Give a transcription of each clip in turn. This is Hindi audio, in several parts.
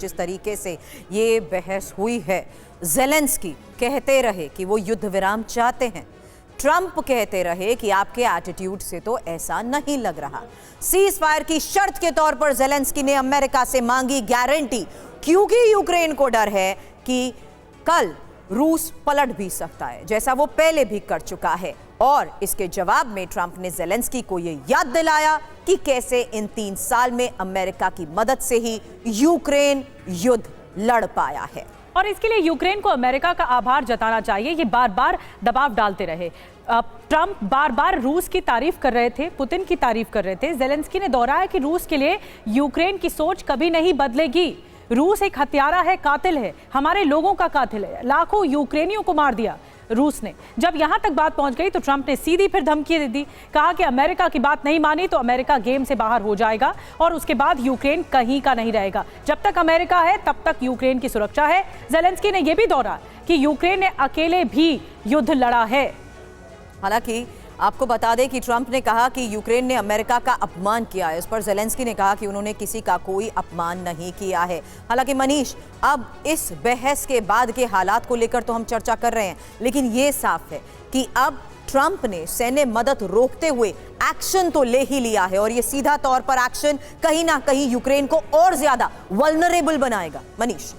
जिस तरीके से ये बहस हुई है, ज़ेलेंस्की कहते रहे कि वो युद्ध विराम चाहते हैं, ट्रंप कहते रहे कि आपके एटीट्यूड से तो ऐसा नहीं लग रहा। सीज फायर की शर्त के तौर पर ज़ेलेंस्की ने अमेरिका से मांगी गारंटी, क्योंकि यूक्रेन को डर है कि कल रूस पलट भी सकता है, जैसा वो पहले भी कर चुका है। और इसके जवाब में ट्रंप ने ज़ेलेंस्की को ये याद दिलाया कि कैसे इन 3 साल में अमेरिका की मदद से ही यूक्रेन युद्ध लड़ पाया है। और इसके लिए यूक्रेन को अमेरिका का आभार जताना चाहिए। ये बार बार दबाव डालते रहे। ट्रंप बार बार रूस की तारीफ कर रहे थे, पुतिन की तारीफ कर रहे थे। ज़ेलेंस्की ने दोहराया कि रूस के लिए यूक्रेन की सोच कभी नहीं बदलेगी। रूस एक हत्यारा है, कातिल है, हमारे लोगों का कातिल है। लाखों यूक्रेनियों को मार दिया रूस ने। जब यहां तक बात पहुंच गई तो ट्रंप ने सीधी फिर धमकी दे दी, कहा कि अमेरिका की बात नहीं मानी तो अमेरिका गेम से बाहर हो जाएगा और उसके बाद यूक्रेन कहीं का नहीं रहेगा। जब तक अमेरिका है तब तक यूक्रेन की सुरक्षा है। ज़ेलेंस्की ने यह भी दोहराया कि यूक्रेन ने अकेले भी युद्ध लड़ा है। हालांकि आपको बता दें कि ट्रंप ने कहा कि यूक्रेन ने अमेरिका का अपमान किया है। इस पर ज़ेलेंस्की ने कहा कि उन्होंने किसी का कोई अपमान नहीं किया है। हालांकि मनीष, अब इस बहस के बाद के हालात को लेकर तो हम चर्चा कर रहे हैं, लेकिन ये साफ है कि अब ट्रंप ने सैन्य मदद रोकते हुए एक्शन तो ले ही लिया है, और ये सीधा तौर पर एक्शन कहीं ना कहीं यूक्रेन को और ज्यादा वल्नरेबल बनाएगा। मनीष,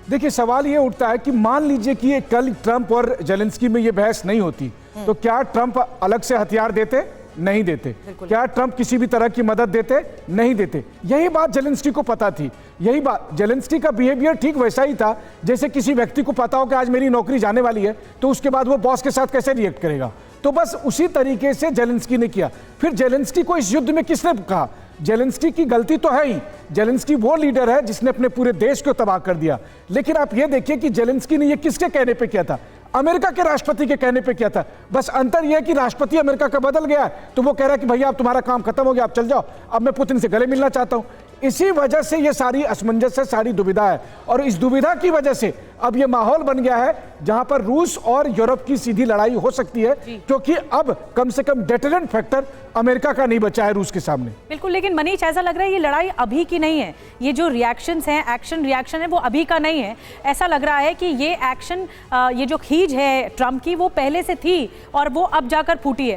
देखिए, सवाल ये उठता है कि मान लीजिए कि ये कल ट्रंप और ज़ेलेंस्की में ये बहस नहीं होती तो क्या ट्रंप अलग से हथियार देते? नहीं देते। क्या ट्रंप किसी भी तरह की मदद देते? नहीं देते। यही बात ज़ेलेंस्की को पता थी। यही बात, ज़ेलेंस्की का बिहेवियर ठीक वैसा ही था जैसे किसी व्यक्ति को पता हो कि आज मेरी नौकरी जाने वाली है तो उसके बाद वो बॉस के साथ कैसे रिएक्ट करेगा। तो बस उसी तरीके से ज़ेलेंस्की ने किया। फिर ज़ेलेंस्की को इस युद्ध में किसने कहा? ज़ेलेंस्की की गलती तो है ही। ज़ेलेंस्की वो लीडर है जिसने अपने पूरे देश को तबाह कर दिया। लेकिन आप ये देखिए कि ज़ेलेंस्की ने ये किसके कहने पे किया था? अमेरिका के राष्ट्रपति के कहने पे किया था। बस अंतर यह है कि राष्ट्रपति अमेरिका का बदल गया है, तो वो कह रहा है कि भैया अब तुम्हारा काम खत्म हो गया, आप चल जाओ, अब मैं पुतिन से गले मिलना चाहता हूं। इसी वजह से ये सारी असमंजस है, सारी दुविधा है, और इस दुविधा की वजह से अब ये माहौल बन गया है जहां पर रूस और यूरोप की सीधी लड़ाई हो सकती है, क्योंकि अब कम से कम डेटरेंट फैक्टर अमेरिका का नहीं बचा है रूस के सामने। बिल्कुल, लेकिन मनीष, ऐसा लग रहा है ये लड़ाई अभी की नहीं है। ये जो रिएक्शंस हैं, एक्शन रिएक्शन है, वो अभी का नहीं है। ऐसा लग रहा है कि ये एक्शन, ये जो खींच है ट्रंप की, वो पहले से थी और वो अब जाकर फूटी है।